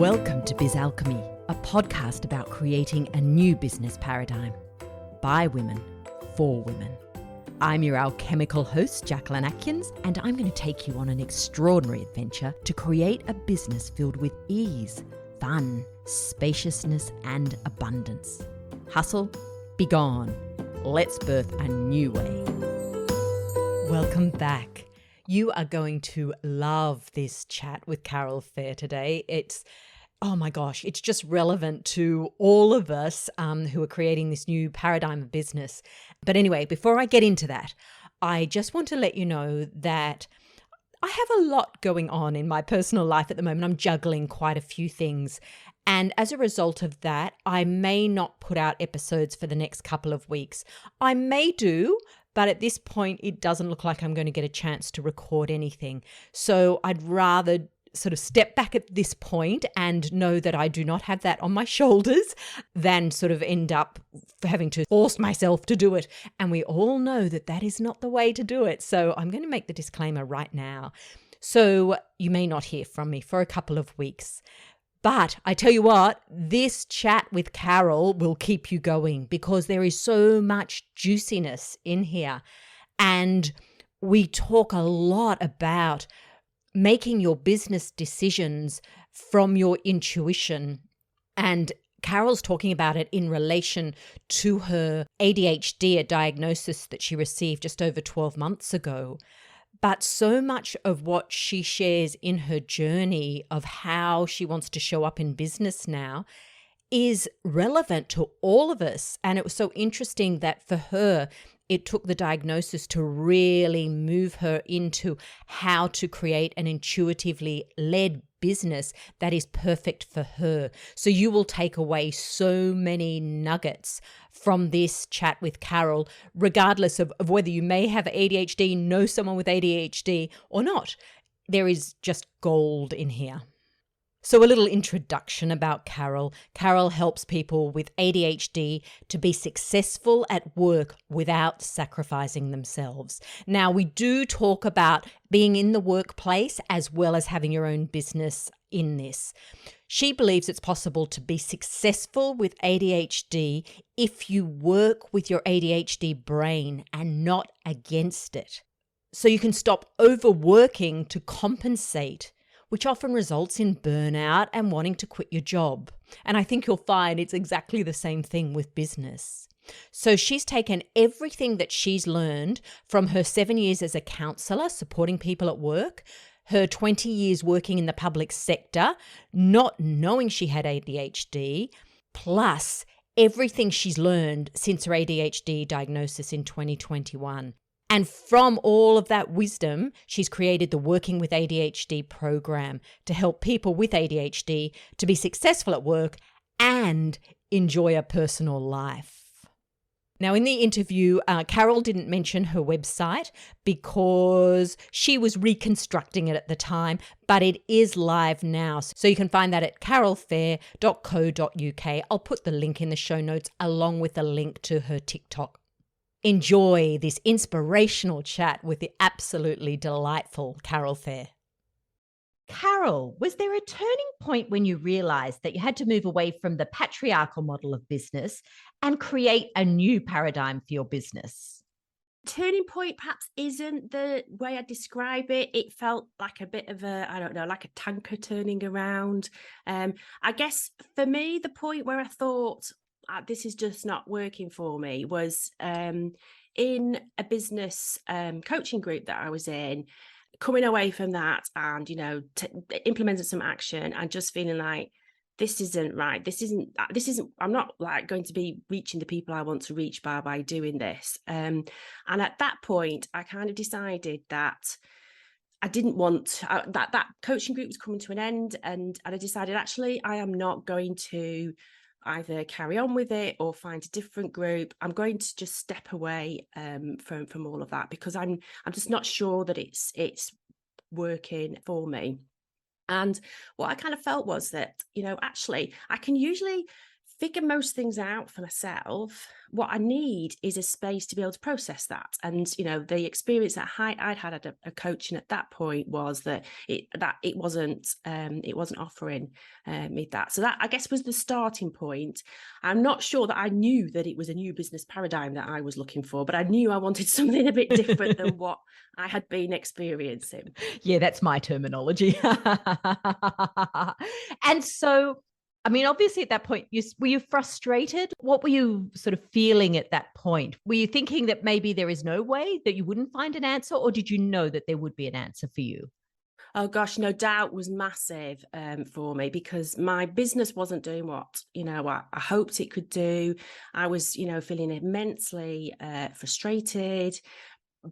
Welcome to Biz Alchemy, a podcast about creating a new business paradigm by women for women. I'm your alchemical host, Jacquelyn, and I'm going to take you on an extraordinary adventure to create a business filled with ease, fun, spaciousness, and abundance. Hustle, be gone. Let's birth a new way. Welcome back. You are going to love this chat with Carol Fair today. Oh my gosh, it's just relevant to all of us who are creating this new paradigm of business. But anyway, before I get into that, I just want to let you know that I have a lot going on in my personal life at the moment. I'm juggling quite a few things. And as a result of that, I may not put out episodes for the next couple of weeks. I may do, but at this point, it doesn't look like I'm going to get a chance to record anything. So I'd rather sort of step back at this point and know that I do not have that on my shoulders than sort of end up having to force myself to do it. And we all know that that is not the way to do it. So I'm going to make the disclaimer right now. So you may not hear from me for a couple of weeks. But I tell you what, this chat with Carol will keep you going because there is so much juiciness in here. And we talk a lot about making your business decisions from your intuition. And Carol's talking about it in relation to her ADHD, a diagnosis that she received just over 12 months ago. But so much of what she shares in her journey of how she wants to show up in business now is relevant to all of us. And it was so interesting that for her, it took the diagnosis to really move her into how to create an intuitively led business that is perfect for her. So you will take away so many nuggets from this chat with Carol, regardless of whether you may have ADHD, know someone with ADHD or not. There is just gold in here. So a little introduction about Carol. Carol helps people with ADHD to be successful at work without sacrificing themselves. Now, we do talk about being in the workplace as well as having your own business in this. She believes it's possible to be successful with ADHD if you work with your ADHD brain and not against it. So you can stop overworking to compensate, which often results in burnout and wanting to quit your job. And I think you'll find it's exactly the same thing with business. So she's taken everything that she's learned from her 7 years as a counsellor supporting people at work, her 20 years working in the public sector, not knowing she had ADHD, plus everything she's learned since her ADHD diagnosis in 2021. And from all of that wisdom, she's created the Working with ADHD program to help people with ADHD to be successful at work and enjoy a personal life. Now, in the interview, Carol didn't mention her website because she was reconstructing it at the time, but it is live now. So you can find that at carolfair.co.uk. I'll put the link in the show notes along with a link to her TikTok. Enjoy this inspirational chat with the absolutely delightful Carol Fair. Carol, was there a turning point when you realized that you had to move away from the patriarchal model of business and create a new paradigm for your business? Turning point perhaps isn't the way I describe it. It felt like a bit of like a tanker turning around. I guess for me, the point where I thought, this is just not working for me was in a business coaching group that I was in, coming away from that and, implementing some action and just feeling like, this isn't right. I'm not like going to be reaching the people I want to reach by doing this. And at that point, I kind of decided that I didn't want that coaching group was coming to an end. And I decided, actually, I am not going to either carry on with it or find a different group. I'm going to just step away from all of that because I'm just not sure that it's working for me. And what I kind of felt was that, actually, I can usually figure most things out for myself. What I need is a space to be able to process that. And, the experience that I'd had a coaching at that point was that it wasn't offering me that. So that, I guess, was the starting point. I'm not sure that I knew that it was a new business paradigm that I was looking for, but I knew I wanted something a bit different than what I had been experiencing. Yeah, that's my terminology. And so, I mean, obviously at that point, were you frustrated? What were you sort of feeling at that point? Were you thinking that maybe there is no way that you wouldn't find an answer, or did you know that there would be an answer for you? Oh gosh, no, doubt was massive for me, because my business wasn't doing what I hoped it could do. I was feeling immensely frustrated,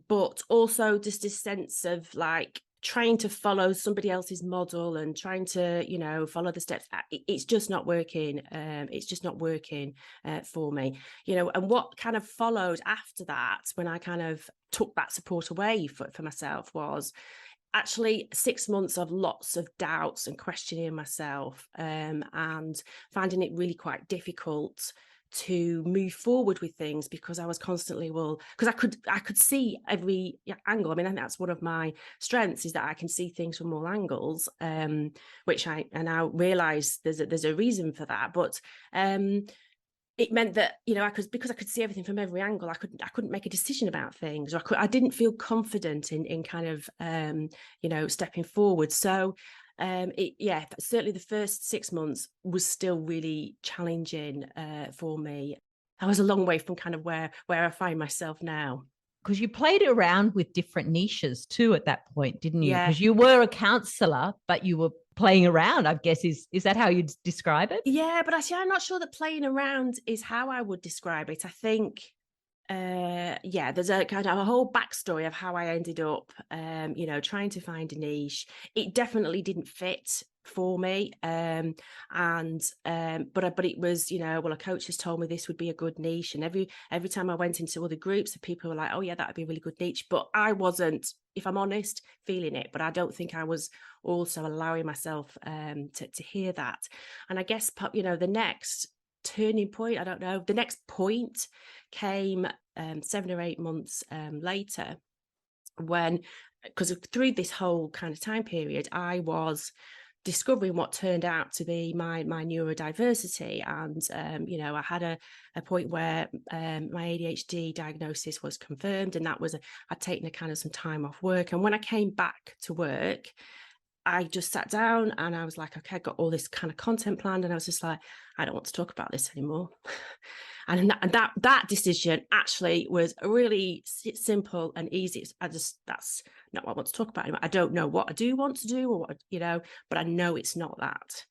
but also just this sense of like trying to follow somebody else's model and trying to follow the steps. It's just not working. It's just not working for me. And what kind of followed after that, when I kind of took that support away for myself, was actually 6 months of lots of doubts and questioning myself, and finding it really quite difficult to move forward with things, because I was constantly, because I could see every angle. I mean, I think that's one of my strengths, is that I can see things from all angles, which I now realize there's a reason for that. But it meant that because I could see everything from every angle, I couldn't make a decision about things, or I didn't feel confident in kind of stepping forward. So certainly the first 6 months was still really challenging for me. I was a long way from kind of where I find myself now. Because you played around with different niches too at that point, didn't you? Yeah. Because you were a counselor, but you were playing around, I guess. Is that how you'd describe it? Yeah, but actually, I'm not sure that playing around is how I would describe it. I think, there's a kind of a whole backstory of how I ended up, trying to find a niche. It definitely didn't fit for me, but it was, a coach has told me this would be a good niche, and every time I went into other groups, the people were like, oh yeah, that would be a really good niche, but I wasn't, if I'm honest, feeling it. But I don't think I was also allowing myself to hear that. And I guess the next turning point, I don't know, the next point came 7 or 8 months later, when, because through this whole kind of time period, I was discovering what turned out to be my neurodiversity. And I had a point where my ADHD diagnosis was confirmed, and that was I'd taken a kind of some time off work. And when I came back to work, I just sat down and I was like, okay, I got all this kind of content planned, and I was just like, I don't want to talk about this anymore. And that decision actually was really simple and easy. That's not what I want to talk about anymore. I don't know what I do want to do, or what, but I know it's not that.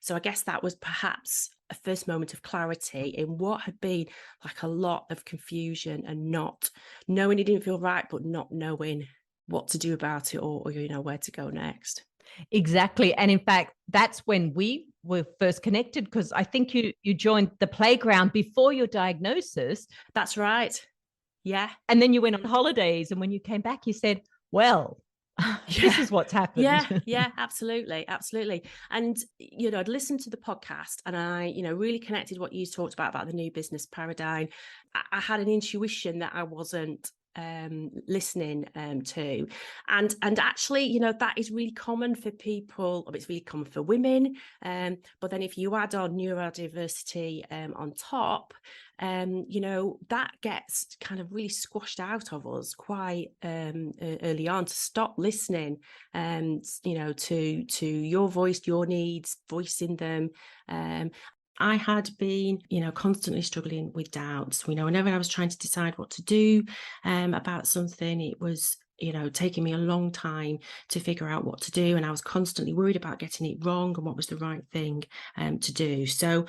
So I guess that was perhaps a first moment of clarity in what had been like a lot of confusion, and not knowing it didn't feel right, but not knowing what to do about it, or where to go next. Exactly. And in fact, that's when we were first connected, because I think you joined the playground before your diagnosis. That's right. Yeah. And then you went on holidays. And when you came back, you said, well, this is what's happened. Yeah, absolutely. And, I'd listened to the podcast, and I, really connected what you talked about the new business paradigm. I had an intuition that I wasn't listening to, and actually, that is really common for people. It's really common for women, but then if you add on neurodiversity on top, that gets kind of really squashed out of us quite early on, to stop listening, to your voice, your needs, voicing them. I had been, constantly struggling with doubts. Whenever I was trying to decide what to do about something, it was, taking me a long time to figure out what to do. And I was constantly worried about getting it wrong and what was the right thing to do. So,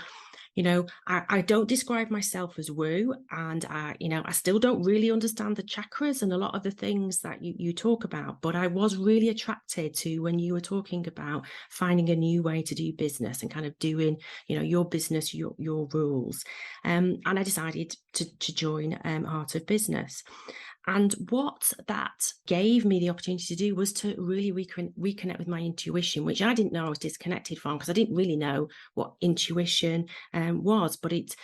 I don't describe myself as woo, and I still don't really understand the chakras and a lot of the things that you talk about, but I was really attracted to when you were talking about finding a new way to do business and kind of doing, your business, your rules. And I decided to join Art of Business. And what that gave me the opportunity to do was to really reconnect with my intuition, which I didn't know I was disconnected from, because I didn't really know what intuition was. But it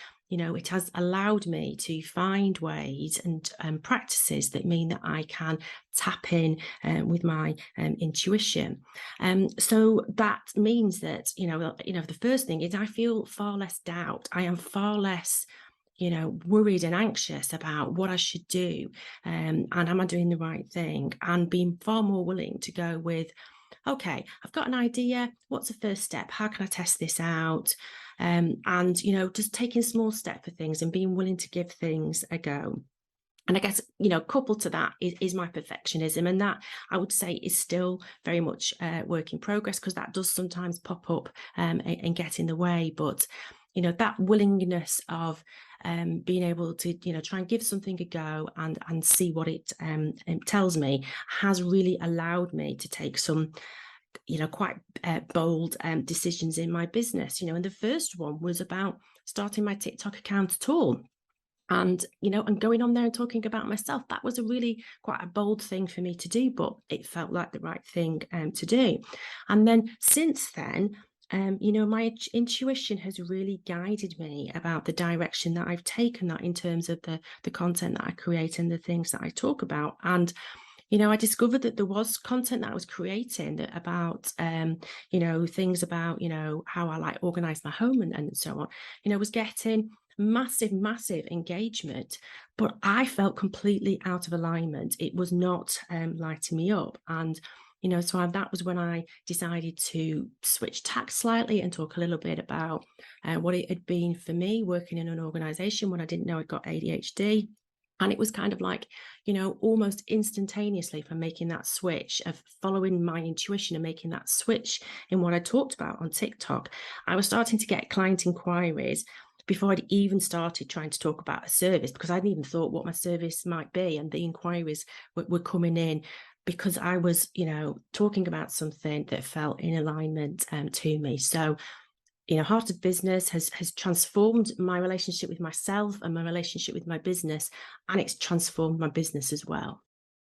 has allowed me to find ways and practices that mean that I can tap in with my intuition. So that means that, the first thing is I feel far less doubt. I am far less worried and anxious about what I should do, and am I doing the right thing, and being far more willing to go with, okay, I've got an idea, what's the first step, how can I test this out, and just taking small steps for things and being willing to give things a go. And I guess, coupled to that is my perfectionism. And that, I would say, is still very much work in progress, because that does sometimes pop up and get in the way. But, that willingness of being able to, try and give something a go and see what it tells me, has really allowed me to take some quite bold decisions in my business. And the first one was about starting my TikTok account at all. And going on there and talking about myself, that was a really quite a bold thing for me to do, but it felt like the right thing to do. And then since then, my intuition has really guided me about the direction that I've taken that in terms of the content that I create and the things that I talk about. And I discovered that there was content that I was creating that about, things about, how I like organize my home and so on, was getting massive engagement, but I felt completely out of alignment. It was not lighting me up. And so that was when I decided to switch tack slightly and talk a little bit about what it had been for me working in an organization when I didn't know I'd got ADHD. And it was kind of like, almost instantaneously, from making that switch of following my intuition and making that switch in what I talked about on TikTok, I was starting to get client inquiries before I'd even started trying to talk about a service, because I hadn't even thought what my service might be. And the inquiries were coming in because I was, talking about something that felt in alignment to me. So, Heart of Business has transformed my relationship with myself and my relationship with my business, and it's transformed my business as well.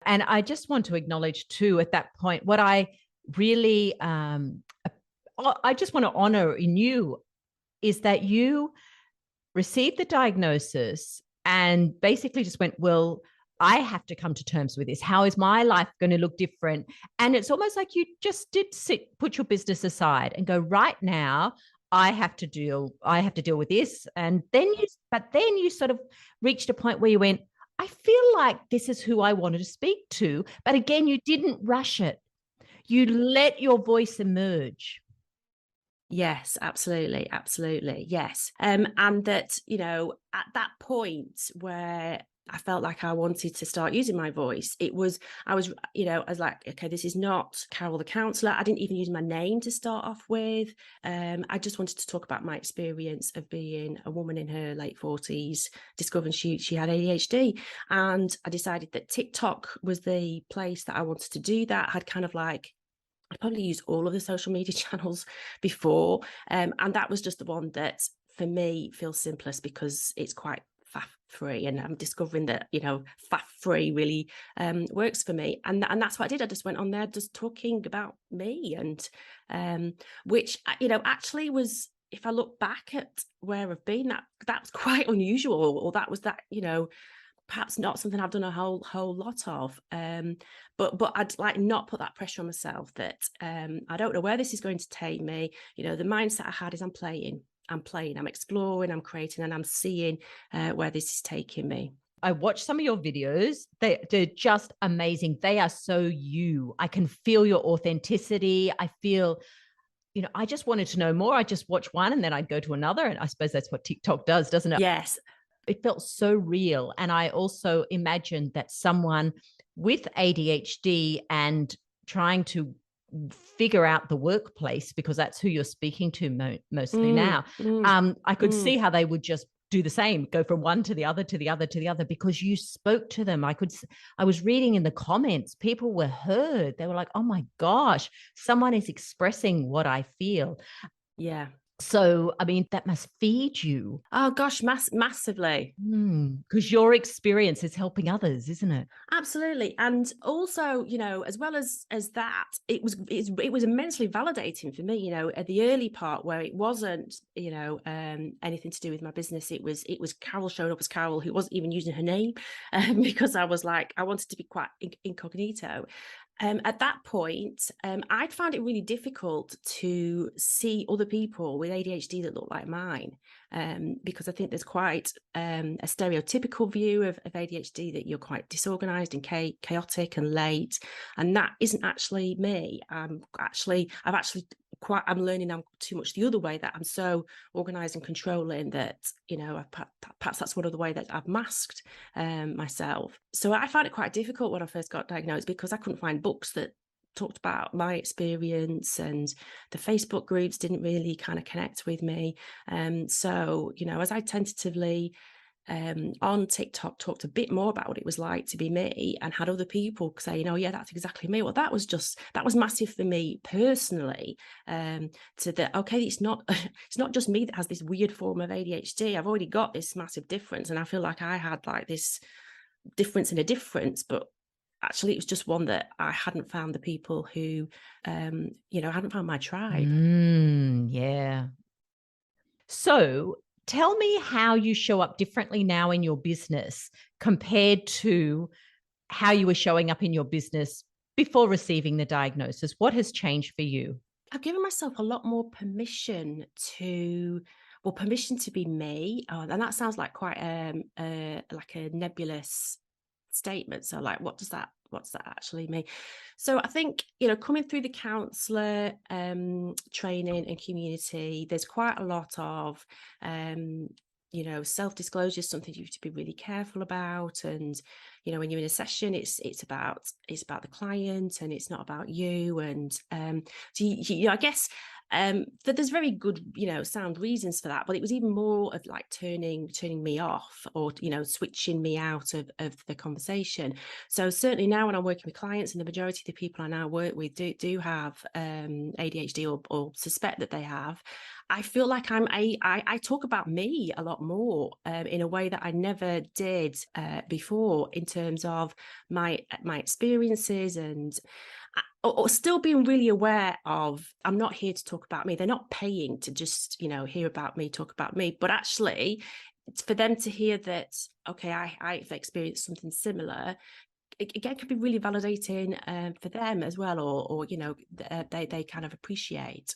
And I just want to acknowledge too, at that point, what I really, I just want to honor in you is that you received the diagnosis and basically just went, well, I have to come to terms with this. How is my life going to look different? And it's almost like you just did put your business aside and go, right now, I have to deal with this. And then you sort of reached a point where you went, I feel like this is who I wanted to speak to. But again, you didn't rush it. You let your voice emerge. Yes, absolutely. Yes. And that, at that point where I felt like I wanted to start using my voice, I was like, okay, this is not Carol the counsellor. I didn't even use my name to start off with. I just wanted to talk about my experience of being a woman in her late 40s, discovering she had ADHD. And I decided that TikTok was the place that I wanted to do that. I'd kind of like, I'd probably used all of the social media channels before. And that was just the one that for me feels simplest because it's quite faff free. And I'm discovering that, faff free really works for me. And that's what I did. I just went on there just talking about me, and which, actually was, if I look back at where I've been, that was quite unusual, or that was perhaps not something I've done a whole lot of. But I'd like not put that pressure on myself that I don't know where this is going to take me. The mindset I had is I'm playing, I'm exploring, I'm creating, and I'm seeing where this is taking me. I watched some of your videos. They're just amazing. They are so you. I can feel your authenticity. I feel, I just wanted to know more. I just watch one and then I'd go to another. And I suppose that's what TikTok does, doesn't it? Yes. It felt so real. And I also imagined that someone with ADHD and trying to figure out the workplace, because that's who you're speaking to mostly now, I could see how they would just do the same, go from one to the other, to the other, to the other, because you spoke to them. I was reading in the comments, people were heard. They were like, oh my gosh, someone is expressing what I feel. Yeah. So, I mean, that must feed you. Oh gosh, massively. Because your experience is helping others, isn't it? Absolutely. And also, as well as that, it was immensely validating for me, at the early part where it wasn't, anything to do with my business. It was Carol showing up as Carol, who wasn't even using her name, because I was like, I wanted to be quite incognito. At that point, I'd found it really difficult to see other people with ADHD that look like mine, because I think there's quite a stereotypical view of ADHD, that you're quite disorganized and chaotic and late, and that isn't actually me. I'm learning I'm too much the other way, that I'm so organized and controlling that, perhaps that's one of the way that I've masked myself. So I found it quite difficult when I first got diagnosed, because I couldn't find books that talked about my experience, and the Facebook groups didn't really kind of connect with me. So, as I tentatively on TikTok talked a bit more about what it was like to be me, and had other people saying, oh yeah, that's exactly me. Well, that was massive for me personally, to the, okay, it's not it's not just me that has this weird form of ADHD. I've already got this massive difference, and I feel like I had like this difference in a difference, but actually it was just one that I hadn't found the people who hadn't found my tribe. Yeah. So tell me how you show up differently now in your business compared to how you were showing up in your business before receiving the diagnosis. What has changed for you? I've given myself a lot more permission to be me. And that sounds like quite like a nebulous statement. So like, what's that actually mean? So I think, coming through the counsellor training and community, there's quite a lot of self-disclosure is something you have to be really careful about. And when you're in a session, it's about the client, and it's not about you. And so I guess that there's very good, sound reasons for that, but it was even more of like turning me off, or switching me out of the conversation. So certainly now when I'm working with clients, and the majority of the people I now work with do have ADHD, or suspect that they have, I feel like I talk about me a lot more, in a way that I never did before, in terms of my experiences, and or still being really aware of, I'm not here to talk about me. They're not paying to just, hear about me, talk about me, but actually it's for them to hear that, okay, I've experienced something similar. Again, could be really validating for them as well, or they kind of appreciate.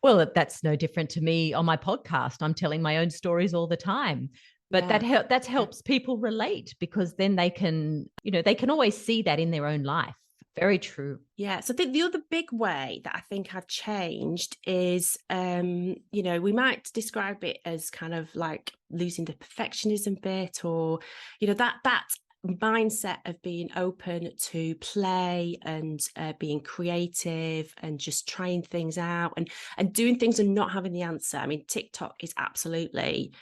Well, that's no different to me on my podcast. I'm telling my own stories all the time. But Yeah. that helps people relate, because then they can, they can always see that in their own life. Very true. Yeah. So I think the other big way that I think I've changed is, we might describe it as kind of like losing the perfectionism bit, or, that mindset of being open to play, and being creative, and just trying things out, and doing things and not having the answer. I mean, TikTok is absolutely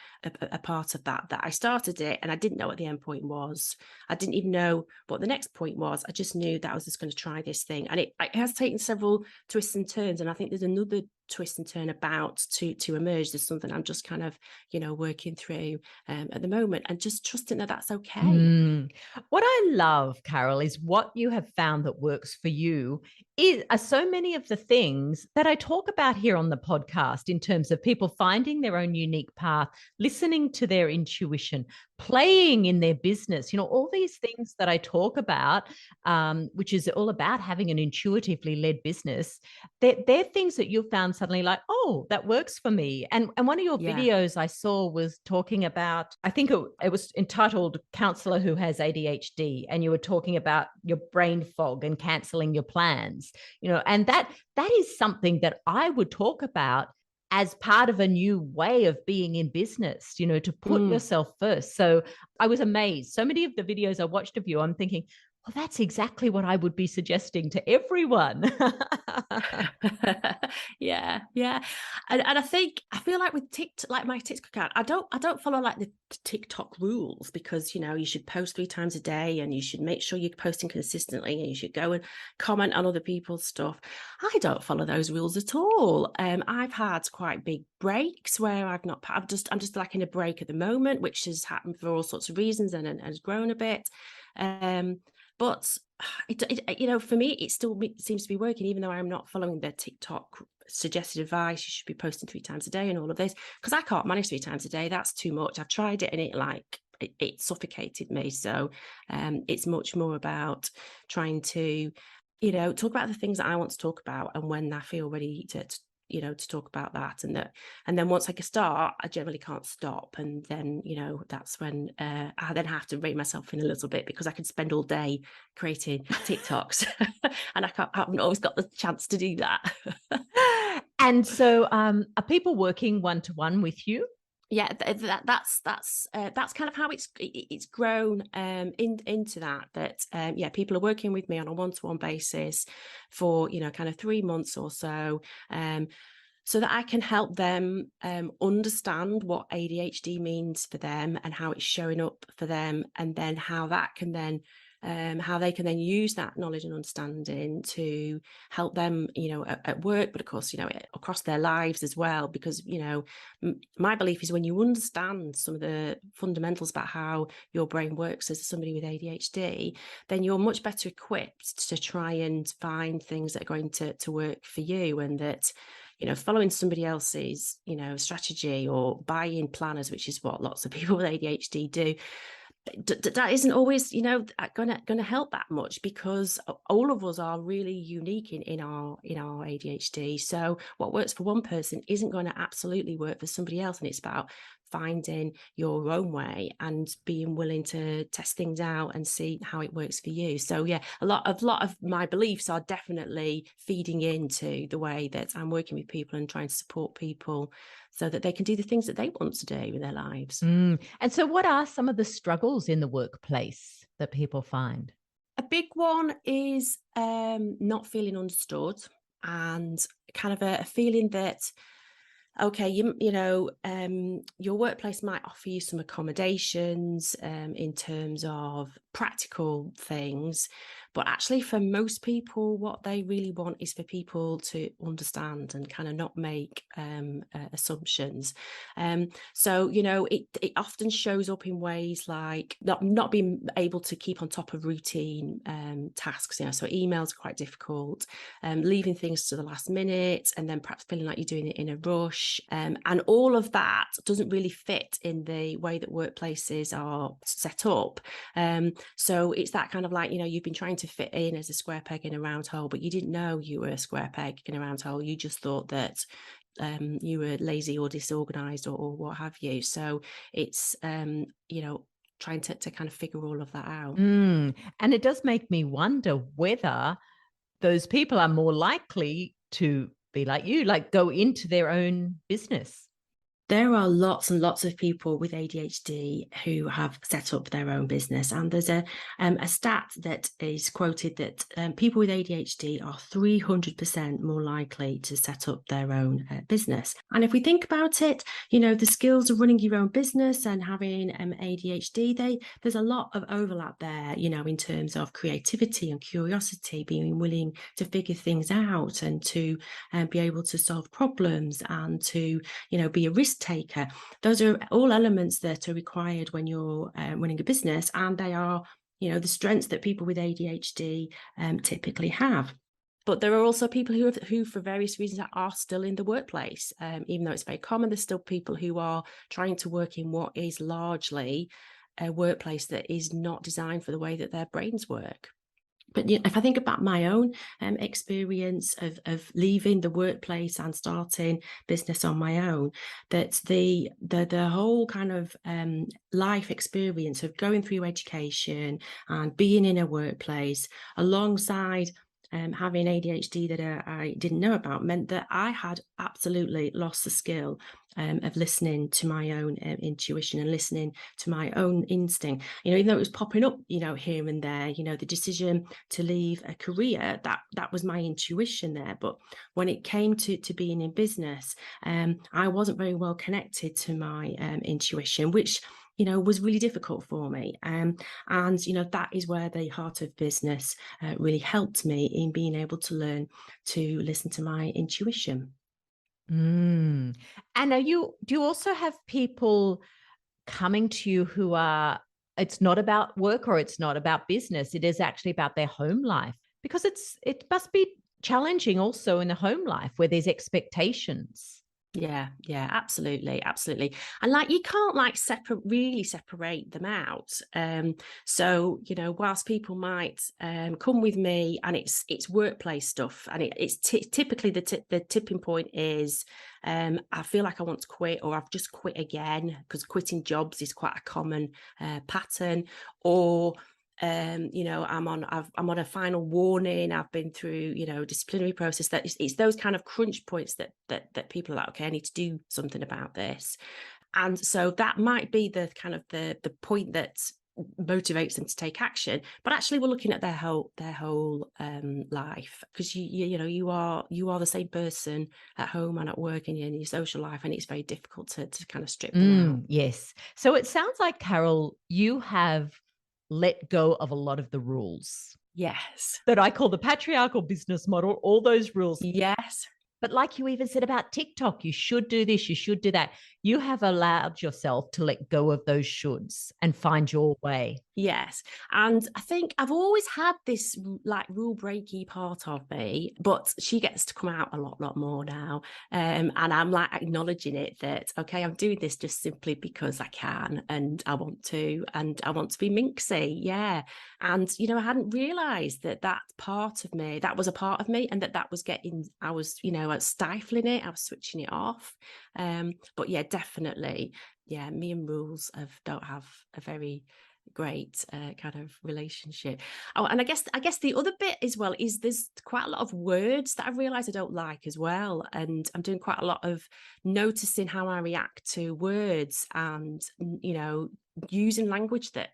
a part of that I started it, and I didn't know what the end point was. I didn't even know what the next point was. I just knew that I was just going to try this thing, and it has taken several twists and turns, and I think there's another twist and turn about to emerge. There's something I'm just kind of working through at the moment, and just trusting that that's okay. What I love, Carol, is what you have found that works for you are so many of the things that I talk about here on the podcast, in terms of people finding their own unique path, listening to their intuition, playing in their business, all these things that I talk about, which is all about having an intuitively led business. They're things that you found suddenly like, oh, that works for me. And one of your Yeah. videos I saw was talking about, I think it was entitled Counselor Who Has ADHD. And you were talking about your brain fog and canceling your plans, and that is something that I would talk about as part of a new way of being in business, to put yourself first. So I was amazed. So many of the videos I watched of you, I'm thinking, Well, that's exactly what I would be suggesting to everyone. Yeah, yeah. And I feel like with TikTok, like my TikTok account, I don't follow like the TikTok rules, because you should post 3 times a day and you should make sure you're posting consistently and you should go and comment on other people's stuff. I don't follow those rules at all. I've had quite big breaks where I'm just like in a break at the moment, which has happened for all sorts of reasons and has grown a bit. But for me, it seems to be working, even though I'm not following the TikTok suggested advice. You should be posting 3 times a day and all of this, because I can't manage 3 times a day. That's too much. I've tried it and it suffocated me. So it's much more about trying to, talk about the things that I want to talk about, and when I feel ready to talk about that, and then once I can start, I generally can't stop, and then that's when I then have to rate myself in a little bit, because I could spend all day creating TikToks and I haven't always got the chance to do that. And so, are people working one-to-one with you? Yeah, that's kind of how it's grown into that yeah, people are working with me on a one-to-one basis for kind of 3 months or so, so that I can help them understand what ADHD means for them and how it's showing up for them, and then how they can then use that knowledge and understanding to help them, at work, but of course, across their lives as well. Because, my belief is when you understand some of the fundamentals about how your brain works as somebody with ADHD, then you're much better equipped to try and find things that are going to work for you, and that following somebody else's, strategy or buy-in planners, which is what lots of people with ADHD do, that isn't always, gonna help that much, because all of us are really unique in our ADHD. So what works for one person isn't going to absolutely work for somebody else, and it's about finding your own way and being willing to test things out and see how it works for you. So yeah, a lot of my beliefs are definitely feeding into the way that I'm working with people and trying to support people so that they can do the things that they want to do in their lives. And so, what are some of the struggles in the workplace that people find? A big one is not feeling understood, and kind of a feeling that, okay, your workplace might offer you some accommodations in terms of practical things, but actually for most people, what they really want is for people to understand and kind of not make assumptions. So it often shows up in ways like not being able to keep on top of routine tasks. So emails are quite difficult, leaving things to the last minute, and then perhaps feeling like you're doing it in a rush. And all of that doesn't really fit in the way that workplaces are set up. So it's that kind of like, you've been trying to fit in as a square peg in a round hole, but you didn't know you were a square peg in a round hole. You just thought that you were lazy or disorganized or what have you. So it's, trying to kind of figure all of that out. And it does make me wonder whether those people are more likely to be like you, like go into their own business. There are lots and lots of people with ADHD who have set up their own business, and there's a stat that is quoted that people with ADHD are 300% more likely to set up their own business. And if we think about it, the skills of running your own business and having ADHD, there's a lot of overlap there, in terms of creativity and curiosity, being willing to figure things out and to be able to solve problems and to, be a risk taker. Those are all elements that are required when you're running a business, and they are, the strengths that people with ADHD typically have. But there are also people who for various reasons are still in the workplace. Even though it's very common, there's still people who are trying to work in what is largely a workplace that is not designed for the way that their brains work. But if I think about my own experience of leaving the workplace and starting business on my own, that the whole kind of life experience of going through education and being in a workplace alongside having ADHD that I didn't know about meant that I had absolutely lost the skill of listening to my own intuition and listening to my own instinct. Even though it was popping up, here and there, the decision to leave a career, that was my intuition there. But when it came to being in business, I wasn't very well connected to my intuition, which was really difficult for me. And that is where the Heart of Business really helped me in being able to learn to listen to my intuition. And do you also have people coming to you who are, it's not about work or it's not about business, it is actually about their home life? Because it must be challenging also in the home life where there's expectations. Yeah, absolutely. And you can't really separate them out. So, whilst people might come with me and it's workplace stuff, and it's typically the tipping point is I feel like I want to quit, or I've just quit again, because quitting jobs is quite a common pattern. Or I'm on a final warning, I've been through disciplinary process. That it's those kind of crunch points that people are like, okay, I need to do something about this. And so that might be the kind of the point that motivates them to take action. But actually we're looking at their whole life, because you are the same person at home and at work and in your social life, and it's very difficult to kind of strip them out. Yes. So it sounds like, Carol, you have let go of a lot of the rules. Yes. That I call the patriarchal business model, all those rules. Yes. But like you even said about TikTok, you should do this, you should do that. You have allowed yourself to let go of those shoulds and find your way. Yes. And I think I've always had this rule breaky part of me, but she gets to come out a lot more now. And I'm acknowledging it, that, okay, I'm doing this just simply because I can and I want to be minxy. Yeah. And, I hadn't realized that part of me, that was a part of me, and that was I was stifling it. I was switching it off. But yeah, definitely. Yeah. Me and rules don't have a very great kind of relationship. Oh, and I guess the other bit as well is there's quite a lot of words that I realize I don't like as well, and I'm doing quite a lot of noticing how I react to words, and using language that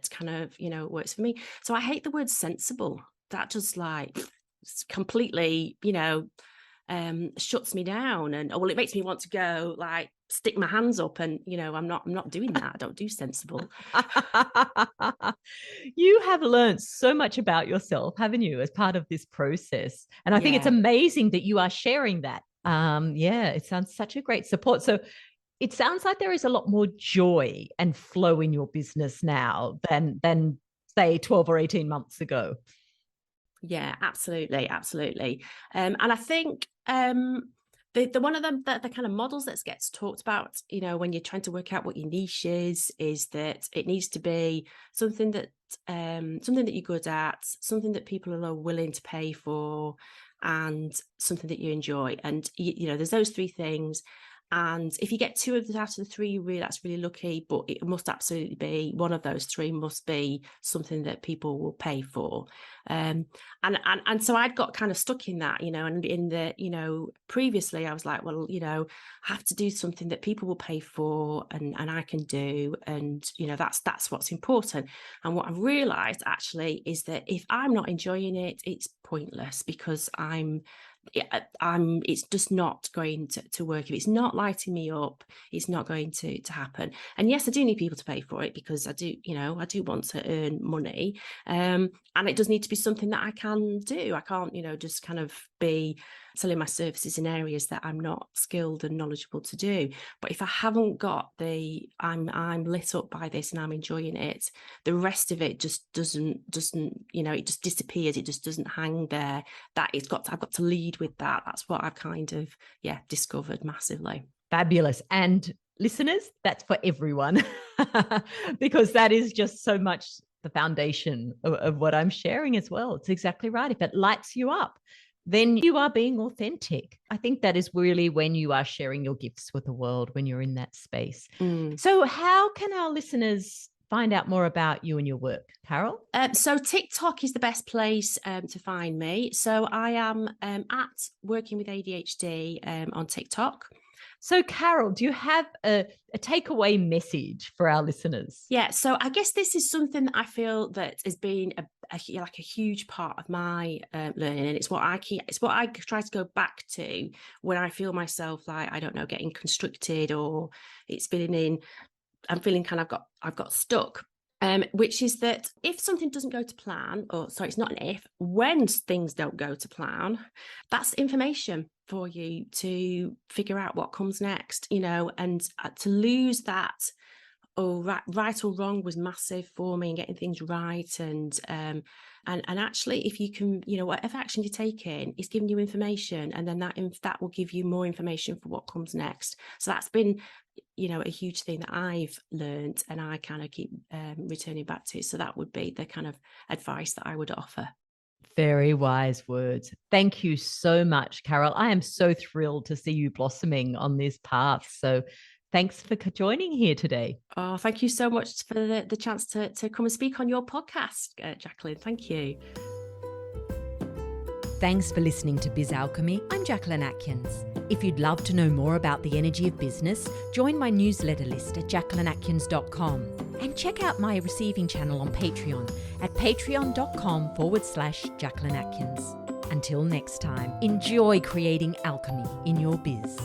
kind of works for me. So I hate the word sensible. That just completely shuts me down, and it makes me want to go stick my hands up, and I'm not doing that. I don't do sensible. You have learned so much about yourself, haven't you, as part of this process? And I think it's amazing that you are sharing that. It sounds such a great support. So it sounds like there is a lot more joy and flow in your business now than say 12 or 18 months ago. Yeah, absolutely. And I think the one of them, the kind of models that gets talked about, when you're trying to work out what your niche is that it needs to be something that you're good at, something that people are willing to pay for, and something that you enjoy. And there's those three things. And if you get two of the out of the three, that's really lucky. But it must absolutely be one of those three must be something that people will pay for. And so I'd got kind of stuck in that, and in the, previously I was like, well, I have to do something that people will pay for, and I can do. And, that's what's important. And what I've realized actually is that if I'm not enjoying it, it's pointless, because it's just not going to work. If it's not lighting me up, it's not going to happen. And yes, I do need people to pay for it, because I do want to earn money. And it does need to be something that I can do. I can't, just kind of be selling my services in areas that I'm not skilled and knowledgeable to do. But if I haven't got I'm lit up by this and I'm enjoying it, the rest of it just doesn't, it just disappears. It just doesn't hang there. I've got to lead with that. That's what I've kind of, discovered massively. Fabulous. And listeners, that's for everyone, because that is just so much the foundation of what I'm sharing as well. It's exactly right. If it lights you up, then you are being authentic. I think that is really when you are sharing your gifts with the world, when you're in that space. So how can our listeners find out more about you and your work, Carol? So TikTok is the best place to find me. So I am at Working with ADHD on TikTok. So, Carol, do you have a takeaway message for our listeners? Yeah, so I guess this is something that I feel that has been a huge part of my learning, and it's what I try to go back to when I feel myself like, I don't know, getting constricted, or I'm feeling kind of I've got stuck. Which is that if something doesn't go to plan, it's not an if, when things don't go to plan, that's information for you to figure out what comes next, and to lose that, right or wrong was massive for me in getting things right. And actually, if you can, whatever action you're taking is giving you information, and then that will give you more information for what comes next. So that's been, a huge thing that I've learned, and I kind of keep returning back to. So that would be the kind of advice that I would offer. Very wise words. Thank you so much, Carol. I am so thrilled to see you blossoming on this path. So thanks for joining here today. Oh, thank you so much for the chance to come and speak on your podcast, Jacquelyn. Thank you. Thanks for listening to Biz Alchemy. I'm Jacquelyn Atkins. If you'd love to know more about the energy of business, join my newsletter list at jacquelynatkins.com and check out my receiving channel on Patreon at patreon.com/Jacquelyn Atkins. Until next time, enjoy creating alchemy in your biz.